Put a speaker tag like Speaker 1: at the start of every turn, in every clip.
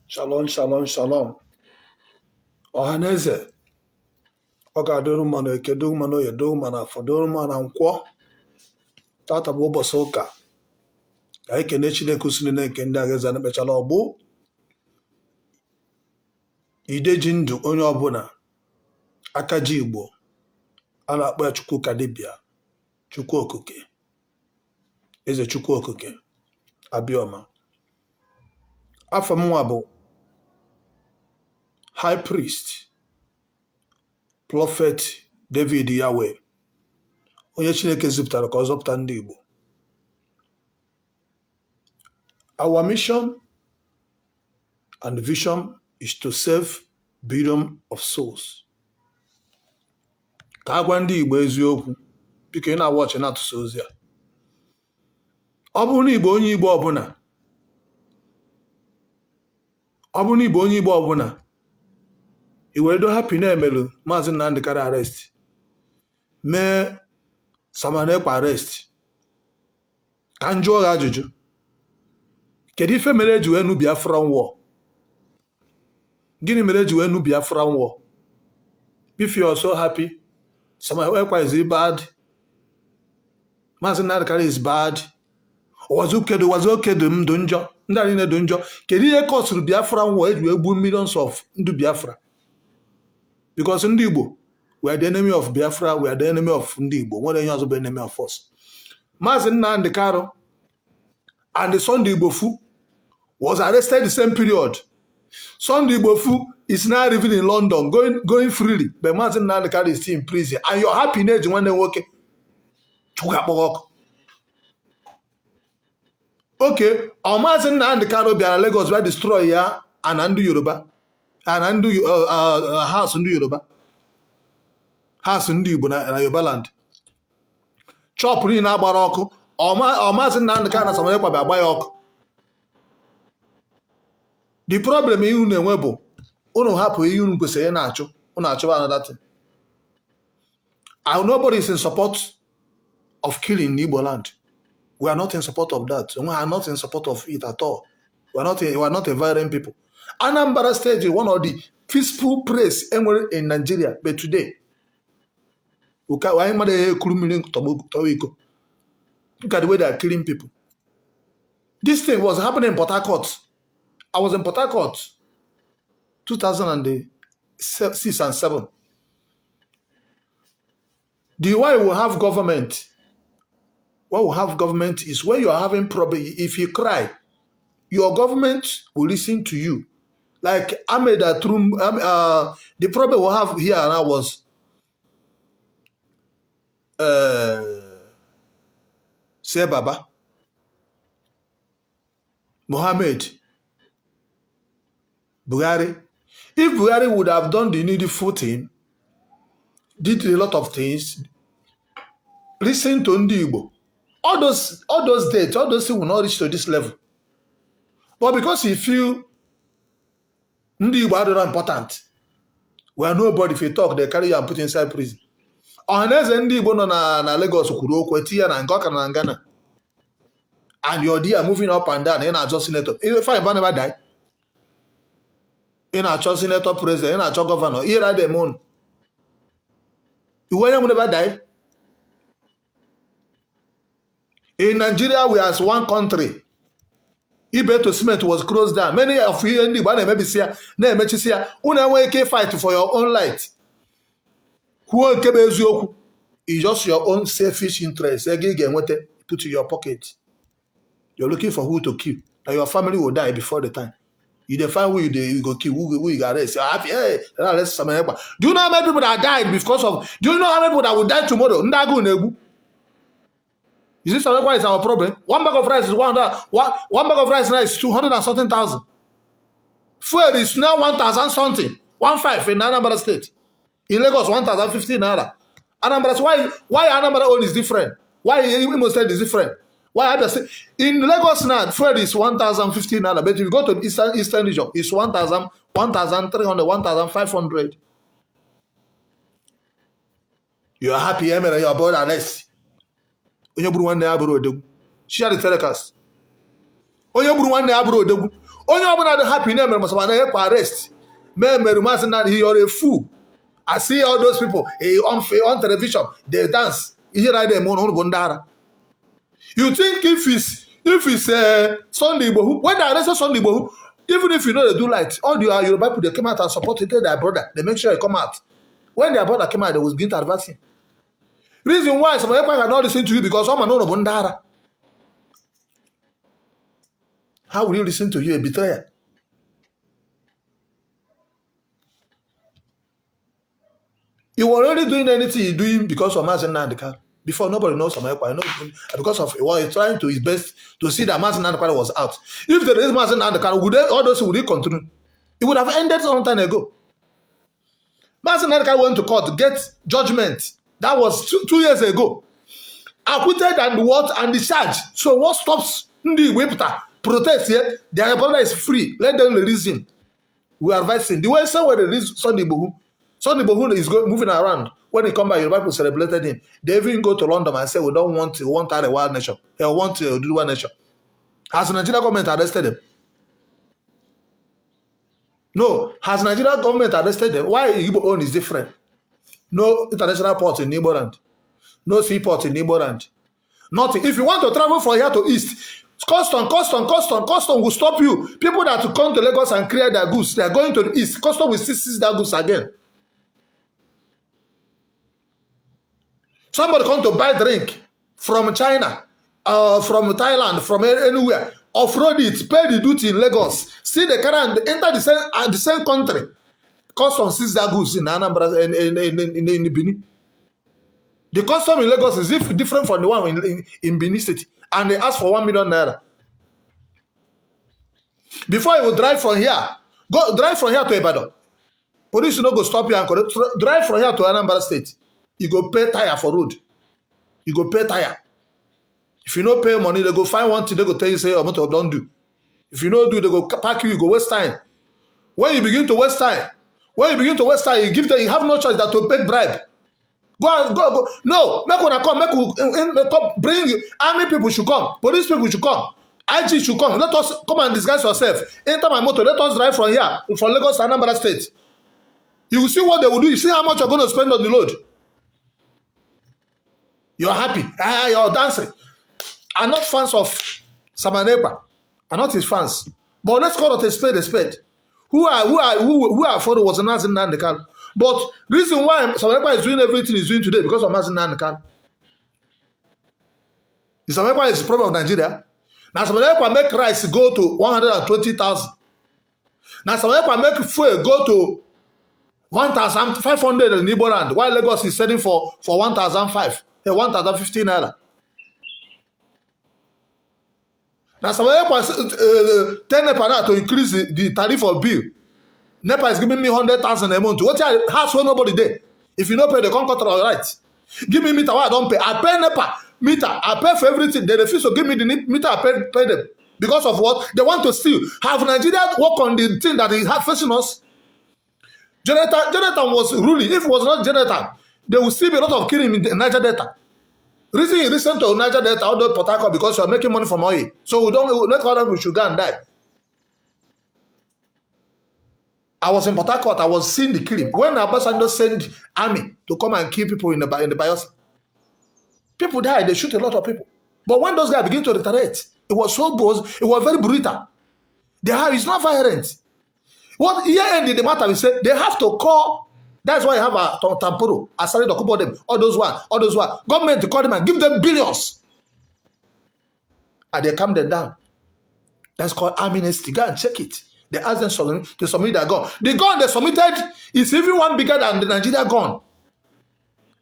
Speaker 1: Shalom, shalom, shalom. Ọhaneze, ọ ga-adịrụ mma na eke, dịrụ mma na oye, dịrụ mma na afọ, dịrụ mma na nkwọ. Tata bụ ụbọchị ụka. Ka anyị kene Chineke usoro na-eke ndị agha na ekpechala ọgbụ. Ide ji ndụ onye ọbụla aka ji Igbo a na-akpọ ya Chukwu ka dibịa, Chukwu okike, eze Chukwu okike, Abioma. Afọ m nwa bụ High Priest, Prophet David Yahweh, onye Chineke zipụtara ka ọ zọpụta ndị Igbo. Our mission and vision is to save billions of souls. Ka a gwa ndị Igbo eziokwu, biko ị na-awọchị na-atụsa ozi a. Ọ bụrụ na Igbo onye Igbo ọbụla i were do happy na-emelu Mazi Nnamdi kara arrest, mee Ekpa arrest, ka m jụọ gị ajụjụ, kedu ife mere eji wee nu Biafran war? Gịnị mere eji wee nu Biafran war? If you are so happy, Ekpa is bad, Mazi Nnamdi kara is bad, was okay ndụ njọ, ndị anyị na-edo njọ, kedu ihe kọsụrụ Biafran war eji wee gbuo millions of ndị Biafra? Because ndị Igbo, we are the enemy of Biafra, we are the enemy of ndị Igbo. Nwere onye ọzọ bụ enemy of us. Mazi Nnamdi Kanu and the Sunday Igbofu was arrested the same period. Sunday Igbofu is now living in London, going freely, but Mazi Nnamdi Kanu is still in prison. And you're happy na eji nwanne nwoke chụga kpọkọ. Okay, Mazi Nnamdi Kanu bịara Lagos bịa destroy ya and ndị Yoruba. And ndị house ndị Yoruba, house ndị Igbo na Yoruba land, chọpụrụ ị na-agbara ọkụ. Mazi Nnamdi Kanu na Ekpa bịa agba ya ọkụ. The problem ihe unu na-enwe bụ unu hapụ ihe unu kwesịrị na-achụ, unu achụba another thing. And nobody is in support of killing in Igbo land. We are not in support of that. We are not in support of it at all. We are not a violent people. Anambra State is one of the peaceful place anywhere in Nigeria, but today, look at the way they are killing people. This thing was happening in Port Harcourt. I was in Port Harcourt 2006 and 7. The way we have government, what we have government is when you are having problem, if you cry, your government will listen to you. Like Ahmed Atrum, the problem we have here now was say Baba, Mohammed, Buhari. If Buhari would have done the needful thing, did a lot of things, listen to Ndi Igbo, all those dates, all those things will not reach to this level. But because he feel Ndi Igbo are not important, where nobody, if you talk, they carry you and put you inside prison. Unless Ndi Igbo na Lagos kwuru okwu etinye na Ngoka na Ghana, and you're there moving up and down, you're not just senator. If I never die, you're not just senator, president, you're not just governor. Here are the moon. You will never die. In Nigeria, we are one country. Ibeto cement was closed down. Many of you in the one maybe see na emechi see una we fight for your own light. Who kebe eziokwu is just your own selfish interest. Put in your pocket. You're looking for who to kill. And your family will die before the time. You define who you go kill, who you arrest. Hey, let's do you know how many people that died because of? Do you know how many people that will die tomorrow? Ndagu nebu. Is this why is our problem? One bag of rice is one bag of rice now is 200 and something thousand. Fuel is now 1,000 something. 1,500 in Anambra State. In Lagos, 1,015 naira. Anambra, why Anambra own is different? Why Imo State is different? Why other state? In Lagos now, fuel is 1,015 naira. But if you go to Eastern region, it's 1,000, 1,300, 1,500. You are happy, Emily, your brother less. Onye buru nwanne ya buru odegwu. Share the telecast. Onye buru nwanne ya buru odegwu. Only about the happy name must have arrest. You're a fool. I see all those people on television, they dance. You think if it's Sunday Igbo, when they arrested Sunday Igbo, even if you know they do light, all the Yoruba people they came out and supported their brother. They make sure they come out. When their brother came out, they was going to advance him. Reason why some people are not listening to you because someone know Bundara. How will you listen to you, a betrayer? You were already doing anything you're doing because of Mazi Nnamdi. Before nobody knows Ekpa, because of what he's trying to his best to see that Mazi Nnamdi was out. If there is Mazi Nnamdi, would all those would continue? It would have ended some time ago. Mazi Nnamdi went to court to get judgment. That was 2 years ago. Acquitted and what and discharged. So what stops the Wipta protest here? Their brother is free. Let them release him. We are advising. The way somewhere they release Sunday Igbo. Sunday Igbo is moving around. When he come back, your people celebrated him. They even go to London and say, we want a wild nation. They want to do one nation. Has the Nigerian government arrested them? No. Has the Nigerian government arrested them? Why Igbo own is different? No international port in Igbo land. No seaport in Igbo land. Nothing. If you want to travel from here to east, custom will stop you. People that come to Lagos and clear their goods, they are going to the east. Custom will seize their goods again. Somebody come to buy drink from China, from Thailand, from anywhere, off-road it, pay the duty in Lagos, see the car and enter the same country. Custom seize their goods in Anambra in Benin. The custom in Lagos is different from the one in Benin City, and they ask for 1 million naira. Before you will drive from here, drive from here to Ibadan. Police no go stop you and drive from here to Anambra State. You go pay tire for road. You go pay tire. If you no pay money, they go find one thing, they go tell you, say, oh, motor don't do. If you no do, they go pack you, you go waste time. When you begin to waste time, you give them, you have no choice than to pay bribe. Go. No, make una come, bring army people should come, police people should come, IG should come. Let us come and disguise yourself. Enter my motor, let us drive from here, from Lagos to Anambra State. You will see what they will do. You see how much you're going to spend on the load. You're happy. You're dancing. I'm not fans of Ekpa. I'm not his fans. But let's call it a spade. Who are for was Mazi Nnamdi. But reason why Ekpa is doing everything he's doing today because of Mazi Nnamdi. Ekpa is the problem of Nigeria. Now Ekpa make rice go to 120,000. Now Ekpa make fuel go to 1,500 in Igbo land, while Lagos is selling for 1,005. 1,015 naira. Now, some Ekpa tell NEPA now to increase the tariff of bill. NEPA is giving me 100,000 a month. What house where nobody there? If you don't pay, the contract all right. Give me meter, why I don't pay? I pay NEPA meter. I pay for everything. They refuse to give me the meter. I pay them because of what they want to steal. Have Nigeria work on the thing that is facing us? Jonathan was ruling. If it was not Jonathan, there will still be a lot of killing in the Niger Delta. Reason you listen to Niger Delta, although Port Harcourt, because you are making money from oil. So we don't let all we should go and die. I was in Port Harcourt, I was seeing the killing. When Ambassador sent army to come and kill people in the Bios, people died, they shoot a lot of people. But when those guys begin to retaliate, it was so bold, it was very brutal. It's not violent. What here ended the matter, we said they have to call. That's why you have a Tampuro, a Sari Dokubo them, all those one. Government to call them and give them billions. And they calm them down. That's called amnesty. Go and check it. They ask them to submit their gun. The gun they submitted is even one bigger than the Nigeria gun.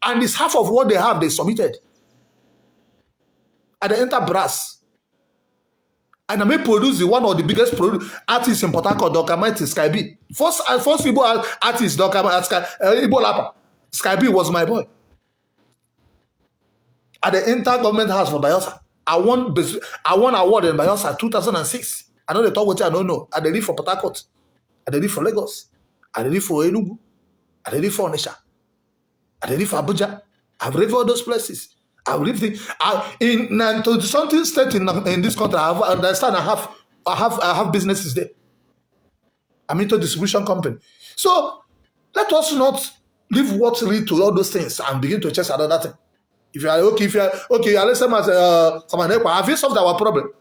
Speaker 1: And it's half of what they have, they submitted. And they enter brass. And I may produce one of the biggest artists in Port Harcourt, Dr. Mighty Sky B. First Igbo artist, Dr. Igbo Lapa. Sky B was my boy. At the inter-government house for Bayelsa. I won award in Bayelsa 2006. I know they talk what I don't know. I live for Port Harcourt. I live for Lagos. I live for Enugu. I live for Onitsha. I live for Abuja. I've lived all those places. I've lived in something state in this country. I understand I have I have businesses there. I'm into distribution company. So let us not leave what lead to all those things and begin to chase another thing. If you are okay, let's say someone have you solved our problem?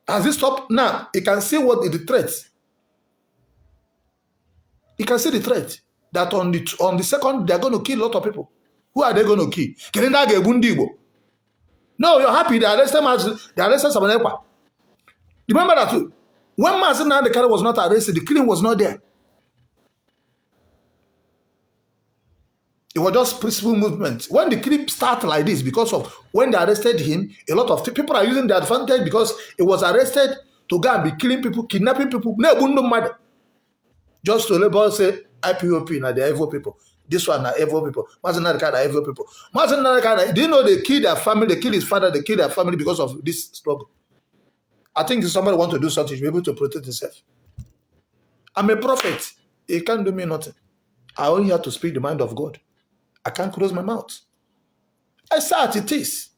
Speaker 1: Has it stopped? Now you can see what is the threat. You can see the threat that on the second they are going to kill a lot of people. Who are they going to kill? No, you're happy they arrested someone Ekpa. Remember that too. When Mazi Nnamdi was not arrested, the killing was not there. It was just peaceful movement. When the clip started like this, because of when they arrested him, a lot of people are using the advantage because he was arrested to go and be killing people, kidnapping people. Just to label say IPOP now the evil people. This one are evil people. Mazi Nnamdi are evil people. Mazi Nnamdi, do you know they killed their family, they killed his father, they killed their family because of this struggle? I think if somebody wants to do something, you'll be able to protect himself. I'm a prophet. He can't do me nothing. I only have to speak the mind of God. I can't close my mouth. I say as it is.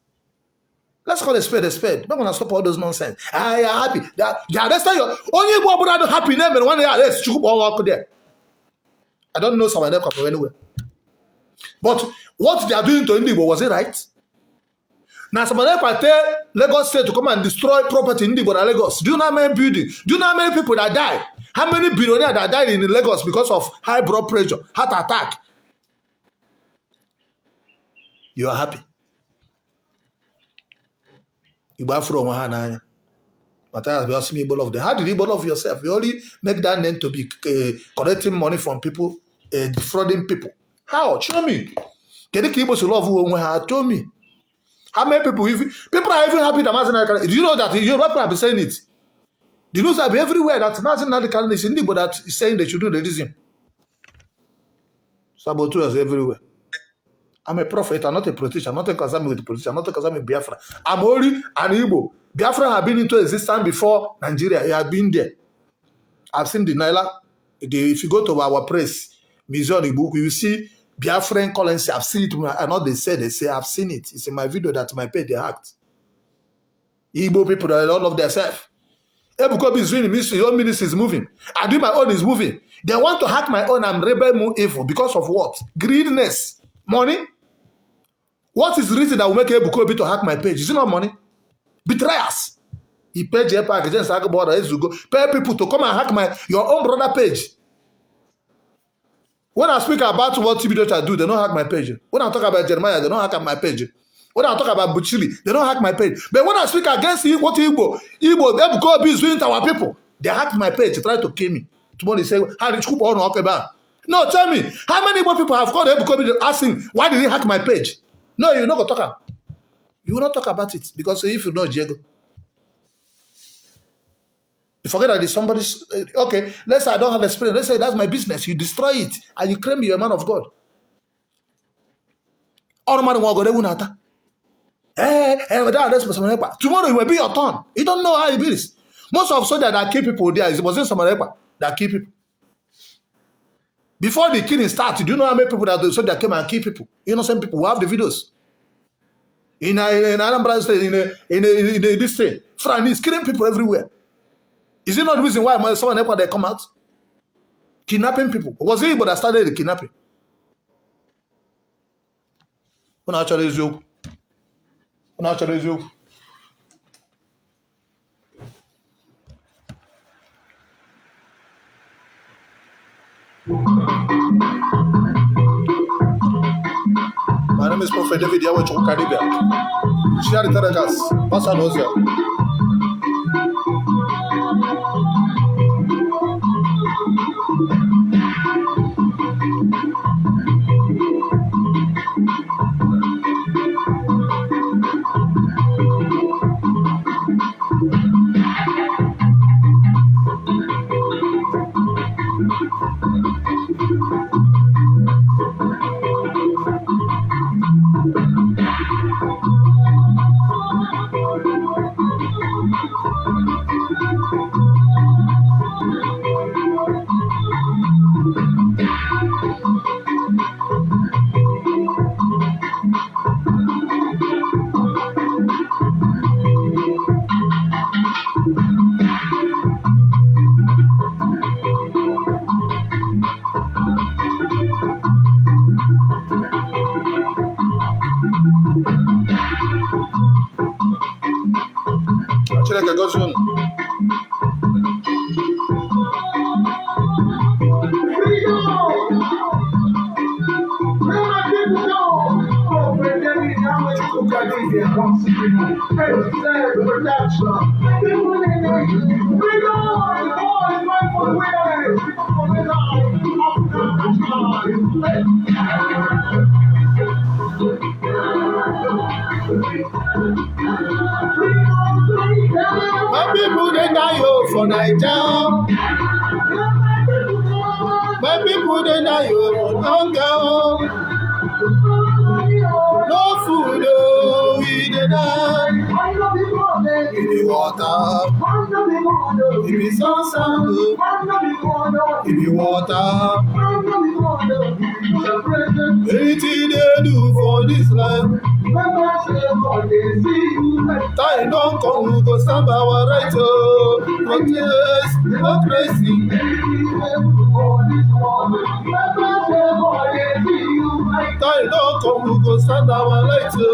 Speaker 1: Let's call a spade a spade. I'm not going to stop all those nonsense. I am happy. They arrested you. Only one brother happy name and one day arrest you all there. I don't know someone else from anywhere. But what they are doing to Igbo, was it right? Now someone else tell Lagos State to come and destroy property in Igbo and Lagos. Do you know how many buildings? Do you know how many people that died? How many billionaires that died in Lagos because of high blood pressure, heart attack? You are happy. You buy from one. But I ask me of them. How did you of yourself? You only make that name to be collecting money from people, defrauding people. How? Show me. Can you keep us love who told me? How many people? People are even happy that Mazi Nnamdi. Do you know that you have been saying it? The news have been everywhere that Mazi Nnamdi is in Igbo that is saying they should do release him. Saboteurs everywhere. I'm a prophet, I'm not a politician, I'm not a concerned with the politician, I'm not a concerned with Biafra. I'm only an Igbo. Biafra have been into existence before Nigeria. He has been there. I've seen the Naila. If you go to our press, museum, Igbo, you will see Biafran currency. I've seen it. I know they say, I've seen it. It's in my video that my page they hacked. Igbo people, they don't love themselves. Ebukobi is doing ministry, your own ministry is moving. I do my own is moving. They want to hack my own and rebel more evil because of what? Greediness. Money. What is the reason that will make Ebukobi to hack my page? Is it not money? Betrayers. He paid Ekpa against Agboda Ezugo. Pay people to come and hack your own brother page. When I speak about what TB do, they don't hack my page. When I talk about Jeremiah, they don't hack my page. When I talk about Buchili, they don't hack my page. But when I speak against what Igbo Ebukobi is doing to our people, they hack my page, try to kill me. Tomorrow they say, how did you talk about? No, tell me, how many more people have called Ebukobi asking, why did he hack my page? No, you're not going to talk about it. You will not talk about it because if you know Diego, you forget that it's somebody's. Okay, let's say I don't have experience. Let's say that's my business. You destroy it and you claim you're a man of God. Tomorrow it will be your turn. You don't know how it is. Most of soldiers that kill people there is wasn't somebody that kill people. Before the killing started, do you know how many people that soldiers came and kill people? Innocent people who have the videos. In Anambra State, in this state, France is killing people everywhere. Is it not the reason why someone they come out? Kidnapping people. Was it Igbo that started the kidnapping? When actually is you. When actually is you. My name is Prophet David Yahweh Chokaribia. Share the telegas. Pass on Ozia. Chineke gozie unu. My people they die for Nigeria. My people they die for hunger. No food, oh, we dey die. In the water, in the sun, in the water. Anything they do for this land. Time don't come, we go stand by our right to protest democracy. Time don't come, we go stand by our right to.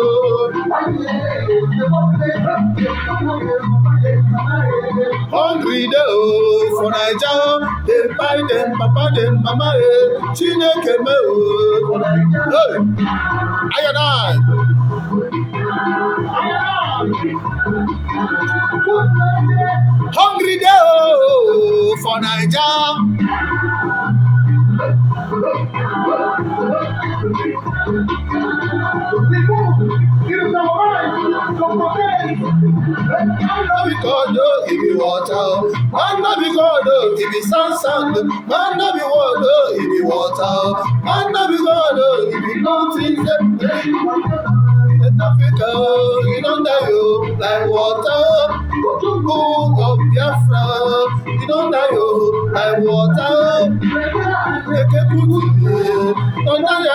Speaker 1: Hungry day for Naija, they buy them, papa them, mama Chineke me for Naija. Hey, I. Hungry day for Naija. Because if you water, man not because if you sound, man not be water, if you water, man not because if you nothing, Africa, you don't die like water, go of Biafra, you don't die like water, don't die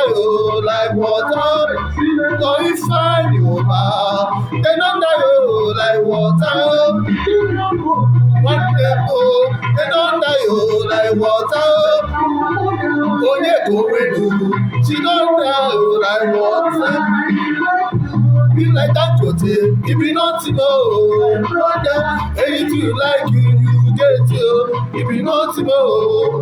Speaker 1: like water, so you find you they don't die like water, one people, they don't die like water, she don't die like water. Be like that, if you not know, brother, anything you like, you get you. If you not know,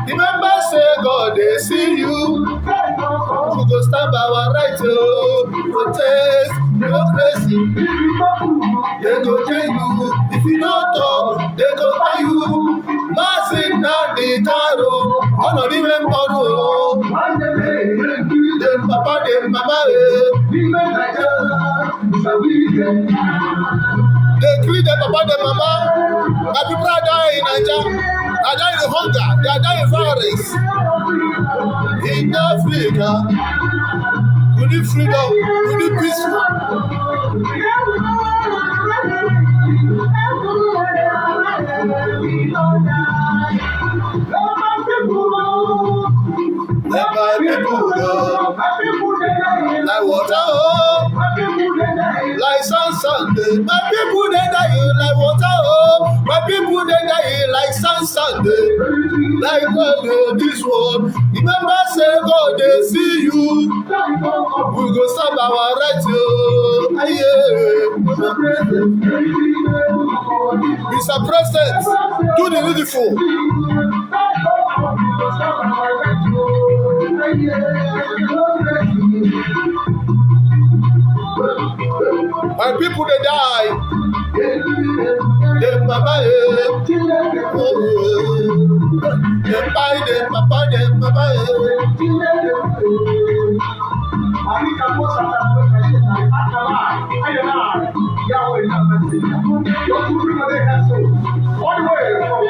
Speaker 1: remember, say God, they see you. We go stand by our right to protest democracy. They go tell you, if you don't talk, they go buy you. Mazi, Nnamdi, Kanu, honor the member. Them papa, them mama, they create them papa, them mama. My people are dying in Nigeria. They are dying in hunger. They are dying in violence. In Africa, we need freedom. We need peace. Let my people go. Like water, like Sunday. My people they die like water, my people they die like Sunday. Like this one. Remember, say God they see you. We go stand our right. Mr. President, do the needful. My people they die. Them mama them buy them papa them mama Yahweh, your children they have so all the way from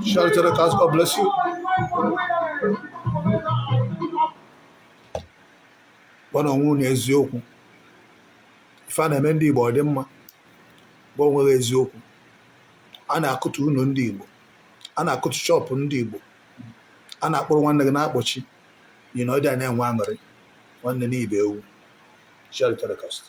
Speaker 1: Shout to the cause, God bless you. Bwana onwe na eziokwu. Ife a na-eme ndị Igbo ọ dị mma bụ onweghị eziokwu. A na-akụtu ụlọ ndị Igbo, a na-akụtu shọpụ ndị Igbo, a na-akpụrụ nwanne gị na-akpọchi yi na ọ dị a na-enwe aṅụrị nwanne n'ibe ewu. Shout to the cause.